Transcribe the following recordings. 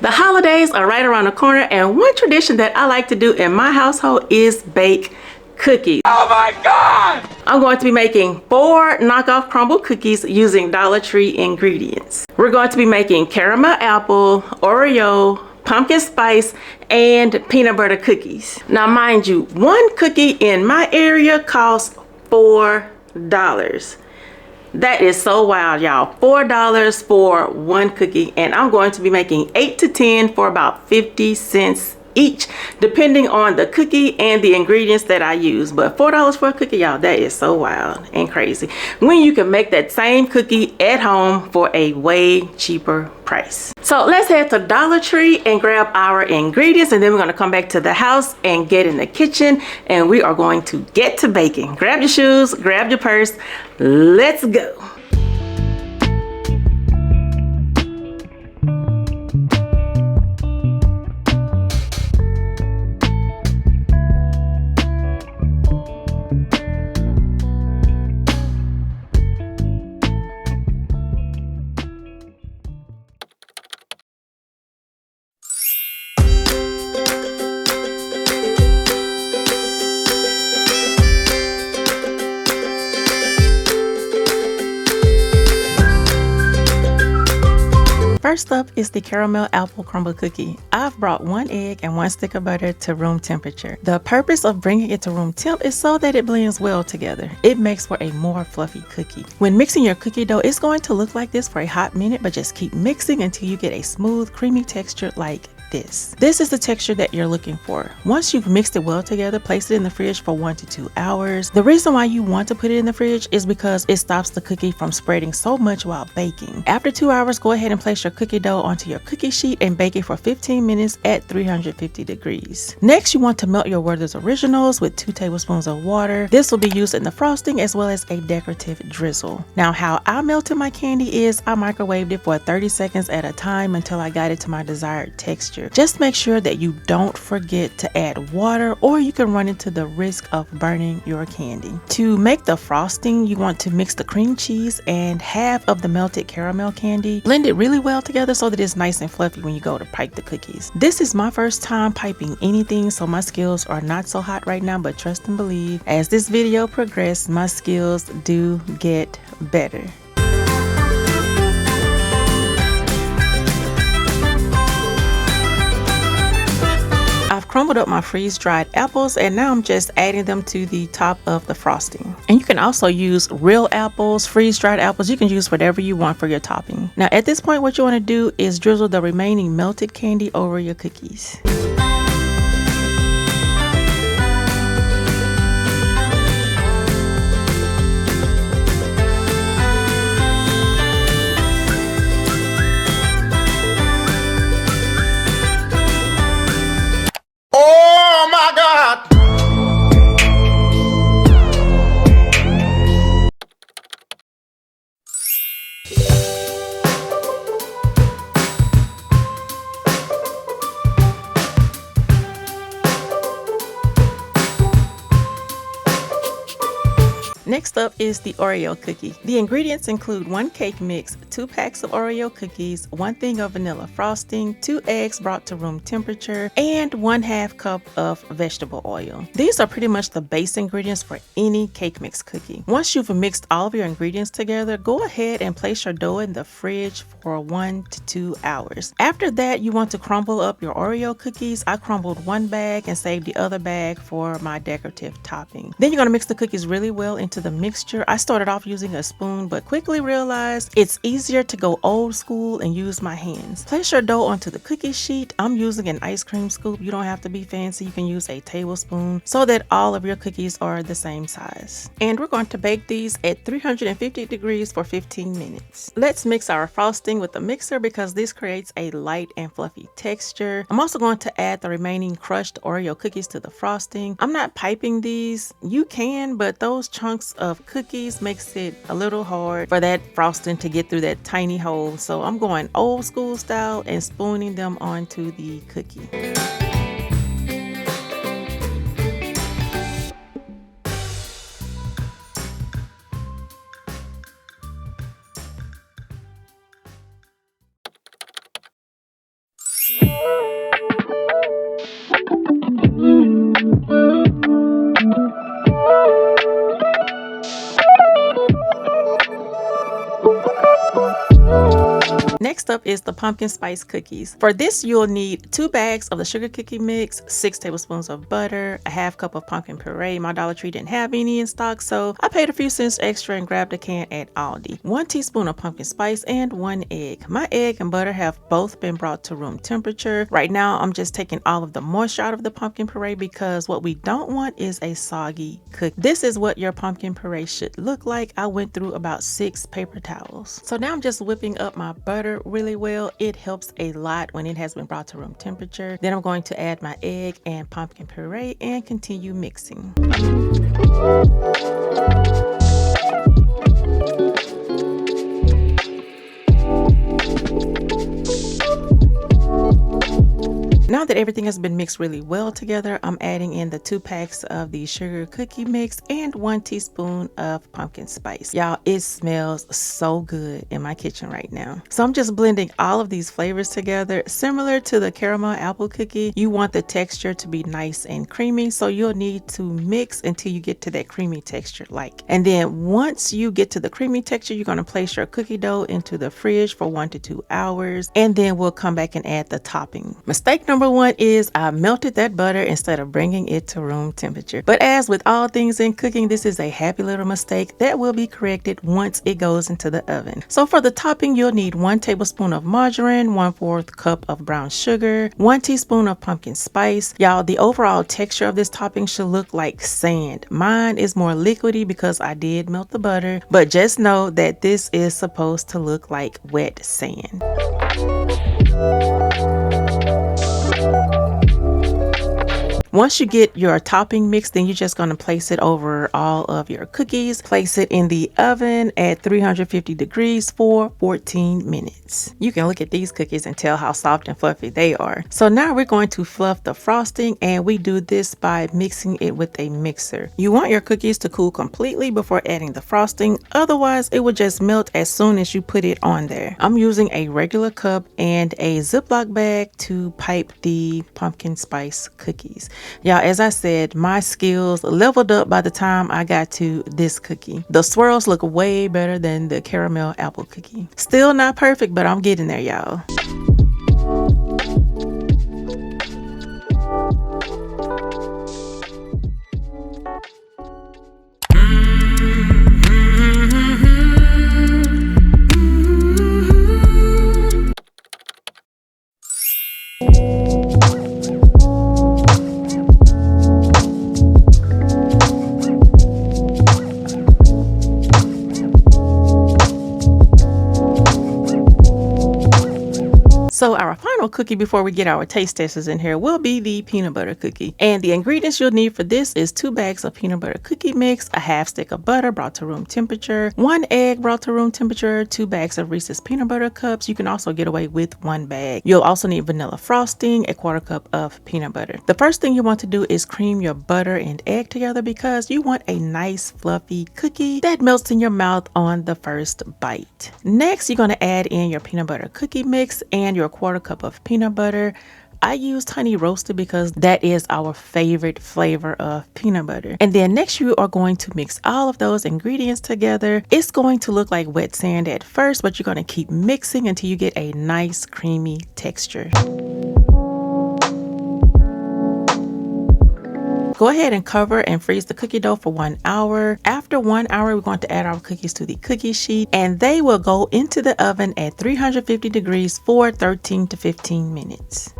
The holidays are right around the corner, and one tradition that I like to do in my household is bake cookies. Oh my God! I'm going to be making 4 knockoff crumble cookies using Dollar Tree ingredients. We're going to be making caramel apple, Oreo, pumpkin spice, and peanut butter cookies. Now mind you, one cookie in my area costs $4. That is so wild, y'all. $4 for one cookie, and I'm going to be making 8 to 10 for about 50 cents each, depending on the cookie and the ingredients that I use. But $4 for a cookie, y'all, that is so wild and crazy when you can make that same cookie at home for a way cheaper price. So let's head to Dollar Tree and grab our ingredients, and then we're going to come back to the house and get in the kitchen, and we are going to get to baking. Grab your shoes, grab your purse, let's go. First up is the caramel apple crumble cookie. I've brought 1 egg and 1 stick of butter to room temperature. The purpose of bringing it to room temp is so that it blends well together. It makes for a more fluffy cookie. When mixing your cookie dough, it's going to look like this for a hot minute, but just keep mixing until you get a smooth, creamy texture like this. This is the texture that you're looking for. Once you've mixed it well together, place it in the fridge for 1 to 2 hours. The reason why you want to put it in the fridge is because it stops the cookie from spreading so much while baking. After 2 hours, go ahead and place your cookie dough onto your cookie sheet and bake it for 15 minutes at 350 degrees. Next, you want to melt your Werther's Originals with 2 tablespoons of water. This will be used in the frosting as well as a decorative drizzle. Now, how I melted my candy is I microwaved it for 30 seconds at a time until I got it to my desired texture. Just make sure that you don't forget to add water, or you can run into the risk of burning your candy. To make the frosting, you want to mix the cream cheese and half of the melted caramel candy. Blend it really well together so that it's nice and fluffy when you go to pipe the cookies. This is my first time piping anything, so my skills are not so hot right now, but trust and believe, as this video progresses, my skills do get better. I've crumbled up my freeze-dried apples, and now I'm just adding them to the top of the frosting. And you can also use real apples, freeze-dried apples. You can use whatever you want for your topping. Now at this point, what you want to do is drizzle the remaining melted candy over your cookies. Oh my God! Next up is the Oreo cookie. The ingredients include 1 cake mix, 2 packs of Oreo cookies, 1 thing of vanilla frosting, 2 eggs brought to room temperature, and 1/2 cup of vegetable oil. These are pretty much the base ingredients for any cake mix cookie. Once you've mixed all of your ingredients together, go ahead and place your dough in the fridge for 1 to 2 hours. After that, you want to crumble up your Oreo cookies. I crumbled 1 bag and saved the other bag for my decorative topping. Then you're going to mix the cookies really well into the mixture. I started off using a spoon, but quickly realized it's easier to go old school and use my hands. Place your dough onto the cookie sheet. I'm using an ice cream scoop. You don't have to be fancy. You can use a tablespoon so that all of your cookies are the same size. And we're going to bake these at 350 degrees for 15 minutes. Let's mix our frosting with the mixer because this creates a light and fluffy texture. I'm also going to add the remaining crushed Oreo cookies to the frosting. I'm not piping these. You can, but those chunks of cookies makes it a little hard for that frosting to get through that tiny hole. So I'm going old school style and spooning them onto the cookie. up is the pumpkin spice cookies. For this, you'll need 2 bags of the sugar cookie mix, 6 tablespoons of butter, a half cup of pumpkin puree. My Dollar Tree didn't have any in stock, so I paid a few cents extra and grabbed a can at Aldi. 1 teaspoon of pumpkin spice and 1 egg. My egg and butter have both been brought to room temperature. Right now, I'm just taking all of the moisture out of the pumpkin puree because what we don't want is a soggy cookie. This is what your pumpkin puree should look like. I went through about 6 paper towels. So now I'm just whipping up my butter really well. It helps a lot when it has been brought to room temperature. Then I'm going to add my egg and pumpkin puree and continue mixing. Now that everything has been mixed really well together, I'm adding in the 2 packs of the sugar cookie mix and 1 teaspoon of pumpkin spice. Y'all, it smells so good in my kitchen right now. So I'm just blending all of these flavors together. Similar to the caramel apple cookie, you want the texture to be nice and creamy, so you'll need to mix until you get to that creamy texture and then once you get to the creamy texture, you're going to place your cookie dough into the fridge for 1 to 2 hours, and then we'll come back and add the topping. Mistake number 1 is I melted that butter instead of bringing it to room temperature. But as with all things in cooking, this is a happy little mistake that will be corrected once it goes into the oven. So for the topping, you'll need 1 tablespoon of margarine, 1/4 cup of brown sugar, 1 teaspoon of pumpkin spice. Y'all, the overall texture of this topping should look like sand. Mine is more liquidy because I did melt the butter, but just know that this is supposed to look like wet sand. Once you get your topping mixed, then you're just going to place it over all of your cookies. Place it in the oven at 350 degrees for 14 minutes. You can look at these cookies and tell how soft and fluffy they are. So now we're going to fluff the frosting, and we do this by mixing it with a mixer. You want your cookies to cool completely before adding the frosting, otherwise it will just melt as soon as you put it on there. I'm using a regular cup and a Ziploc bag to pipe the pumpkin spice cookies. Y'all, as I said, my skills leveled up by the time I got to this cookie. The swirls look way better than the caramel apple cookie. Still not perfect, but I'm getting there, y'all. So our final cookie before we get our taste testers in here will be the peanut butter cookie. And the ingredients you'll need for this is 2 bags of peanut butter cookie mix, a half stick of butter brought to room temperature, 1 egg brought to room temperature, 2 bags of Reese's peanut butter cups. You can also get away with 1 bag. You'll also need vanilla frosting, a 1/4 cup of peanut butter. The first thing you want to do is cream your butter and egg together because you want a nice fluffy cookie that melts in your mouth on the first bite. Next, you're going to add in your peanut butter cookie mix and your 1/4 cup of peanut butter. I used honey roasted because that is our favorite flavor of peanut butter. And then next you are going to mix all of those ingredients together. It's going to look like wet sand at first, but you're going to keep mixing until you get a nice creamy texture. Go ahead and cover and freeze the cookie dough for 1 hour. After 1 hour, we're going to add our cookies to the cookie sheet, and they will go into the oven at 350 degrees for 13 to 15 minutes.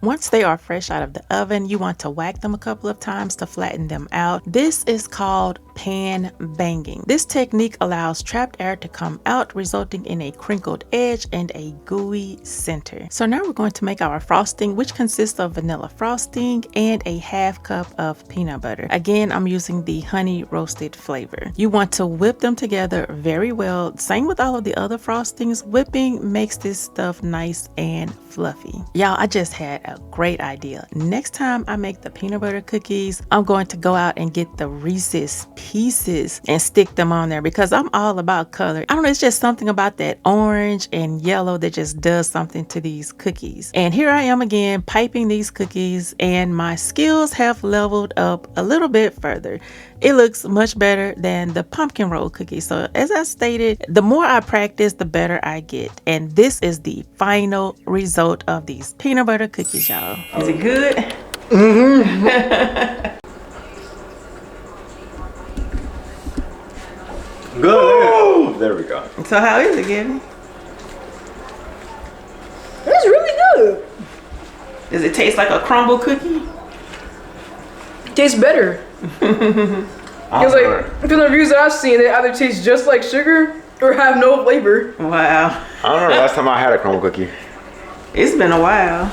Once they are fresh out of the oven, you want to whack them a couple of times to flatten them out. This is called pan banging. This technique allows trapped air to come out, resulting in a crinkled edge and a gooey center. So now we're going to make our frosting, which consists of vanilla frosting and a 1/2 cup of peanut butter. Again, I'm using the honey roasted flavor. You want to whip them together very well. Same with all of the other frostings. Whipping makes this stuff nice and fluffy. Y'all, I just had a great idea. Next time I make the peanut butter cookies, I'm going to go out and get the Reese's pieces and stick them on there because I'm all about color. I don't know, it's just something about that orange and yellow that just does something to these cookies. And here I am again piping these cookies, and my skills have leveled up a little bit further. It looks much better than the pumpkin roll cookie. So as I stated, the more I practice, the better I get. And this is the final result of these peanut butter cookies, y'all. Is it good? Mm-hmm. Good. There we go. So how is it, Gabby? It's really good. Does it taste like a crumble cookie? Tastes better. Because like from the reviews that I've seen, they either taste just like sugar or have no flavor. Wow. I don't know the last time I had a crumble cookie. It's been a while.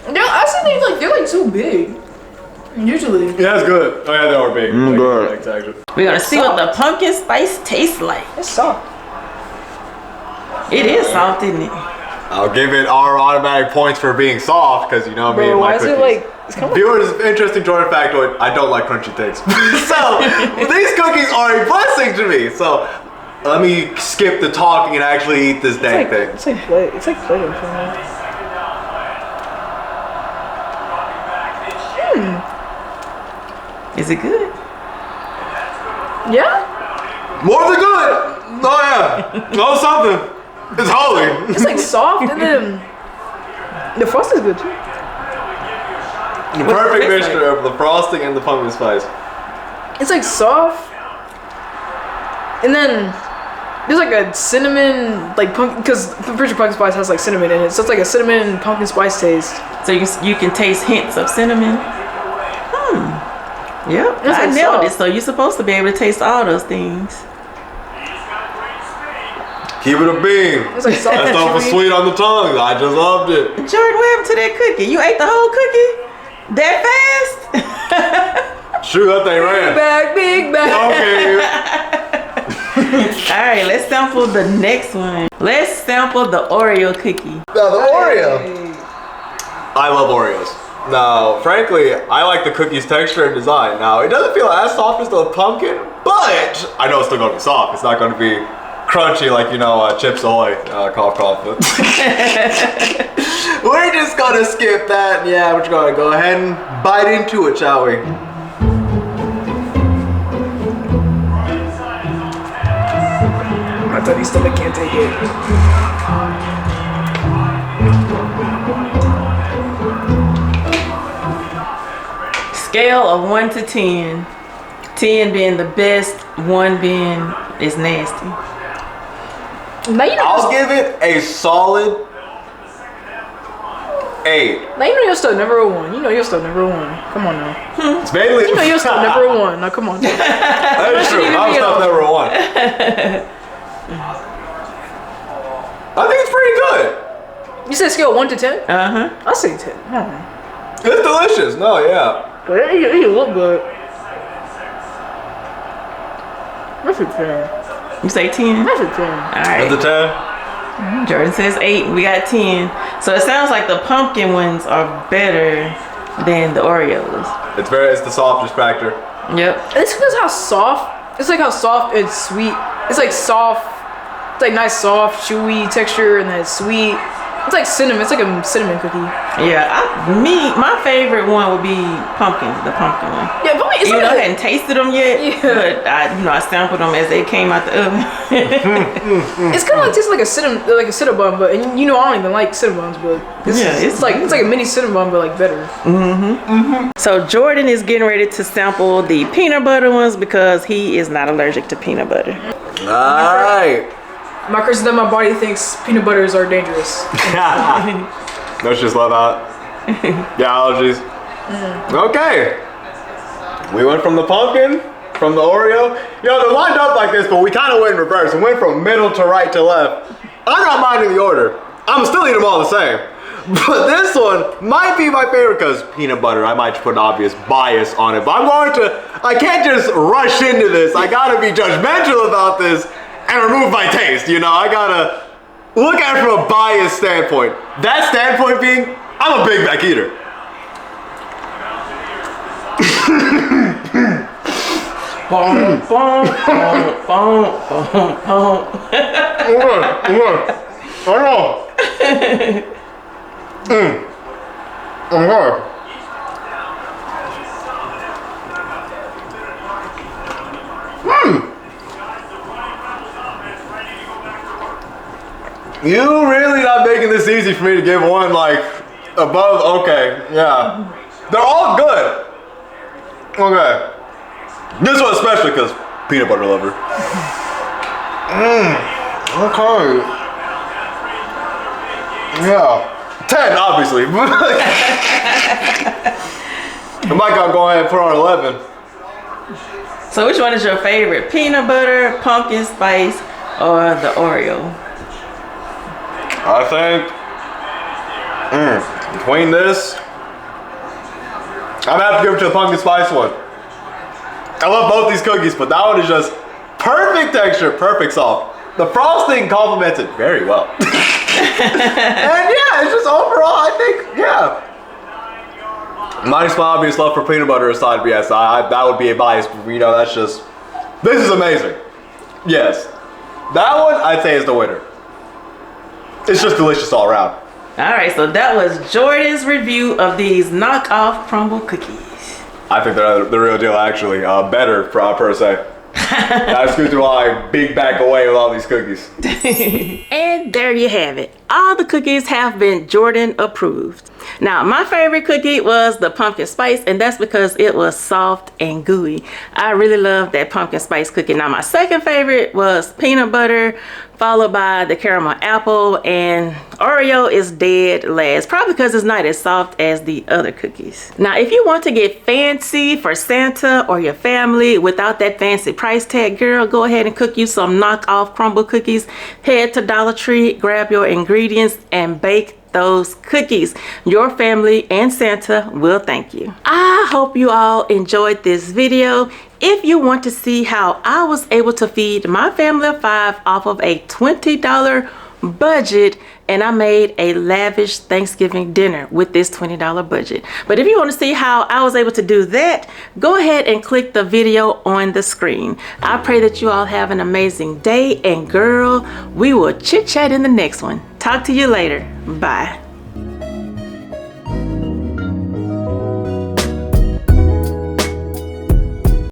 Yeah, I see they're like too big. Usually. Yeah, it's good. Oh yeah, they are big. Good. Exactly. We're gonna see what the pumpkin spice tastes like. It's soft. It is soft, isn't it? I'll give it our automatic points for being soft because you know me and Bro, my why is cookies. it like it's kind of Viewers, interesting Jordan factoid, I don't like crunchy things. So, these cookies are a blessing to me. So, let me skip the talking and actually eat this dang thing. It's like Play-Doh for me. Is it good? Yeah? More than good! Oh yeah, oh something. It's holy. It's like soft and then the frosting's good too. The What's perfect it taste mixture of the frosting and the pumpkin spice. It's like soft. And then there's like a cinnamon, like pumpkin, because I'm pretty sure pumpkin spice has like cinnamon in it. So it's like a cinnamon pumpkin spice taste. So you can taste hints of cinnamon. Yep, It's I like nailed it. soft. So you're supposed to be able to taste all those things. Keep it a bean. It's like soft That and stuff was chewy. sweet on the tongue. I just loved it. Jordan, what happened to that cookie? You ate the whole cookie that fast? Shoot, that thing Big ran. bag. Okay. All right, let's sample the next one. Let's sample the Oreo cookie. Now the Oreo. I love Oreos. Now, frankly, I like the cookie's texture and design. Now, it doesn't feel as soft as the pumpkin, but I know it's still gonna be soft. It's not gonna be crunchy like, you know, Chips Ahoy, cough cough. We're just gonna skip that. Yeah, we're just gonna go ahead and bite into it, shall we? My tiny stomach can't take it. Scale of 1 to 10. 10 being the best, 1 being is nasty. Now you know. I'll give it a solid 8. Now you know you're still number one. You know you're still number one. Come on now. It's mainly. You know you're still number one. Now come on. That is true. I was not number 1. I think it's pretty good. You said scale 1 to 10? Uh-huh. I'll say 10. It's delicious. No, yeah. But it look good. That's a 10. You say 10? That's a 10. All right. It's a 10. Jordan says 8. We got 10. So it sounds like the pumpkin ones are better than the Oreos. It's the softest factor. Yep. It's because how soft. It's like how soft and sweet. It's like soft. It's like nice, soft, chewy texture, and then it's sweet. It's like cinnamon. It's like a cinnamon cookie. Yeah, my favorite one would be the pumpkin one. Yeah, but it's Even though I like hadn't tasted them yet, Yeah. but I sampled them as they came out the oven. it's kind of like tastes like a cinnamon, but and you know I don't even like cinnabuns, but it's like a mini cinnamon, but like better. So Jordan is getting ready to sample the peanut butter ones because he is not allergic to peanut butter. All right. My curse is that my body thinks peanut butters are dangerous. Let's just let out. Yeah, allergies. Okay. We went from the pumpkin, from the Oreo. You know, they're lined up like this, but we kind of went in reverse. We went from middle to right to left. I'm not minding the order. I'm still eating them all the same. But this one might be my favorite because peanut butter, I might just put an obvious bias on it. But I can't just rush into this. I gotta be judgmental about this and remove my taste, you know? I gotta look at it from a biased standpoint. That standpoint being, I'm a Big Mac eater. Boom, boom, boom, boom, boom, boom. I know. Okay. You really not making this easy for me to give one like above. Okay, yeah. They're all good. Okay. This one especially because peanut butter lover. Okay. Yeah. 10, obviously. I might go ahead and put on 11. So which one is your favorite? Peanut butter, pumpkin spice, or the Oreo? I think between this, I'm gonna have to give it to the pumpkin spice one. I love both these cookies, but that one is just perfect texture, perfect soft. The frosting complements it very well. And yeah, it's just overall, I think, yeah. Minus my obvious love for peanut butter aside, but yes, that would be a bias, but you know, that's just, this is amazing. Yes. That one, I'd say is the winner. It's just delicious all around. All right, so that was Jordan's review of these knockoff crumble cookies. I think they're the real deal, actually. Better, per se. That's good to my big back away with all these cookies. And there you have it. All the cookies have been Jordan approved. Now, my favorite cookie was the pumpkin spice, and that's because it was soft and gooey. I really love that pumpkin spice cookie. Now, my second favorite was peanut butter, followed by the caramel apple, and Oreo is dead last, probably because it's not as soft as the other cookies. Now, if you want to get fancy for Santa or your family without that fancy price tag, girl, go ahead and cook you some knockoff crumble cookies. Head to Dollar Tree, grab your ingredients, and bake those cookies. Your family and Santa will thank you. I hope you all enjoyed this video. If you want to see how I was able to feed my family of 5 off of a $20 budget, and I made a lavish Thanksgiving dinner with this $20 budget. But if you want to see how I was able to do that, go ahead and click the video on the screen. I pray that you all have an amazing day, and girl, we will chit chat in the next one. Talk to you later. Bye.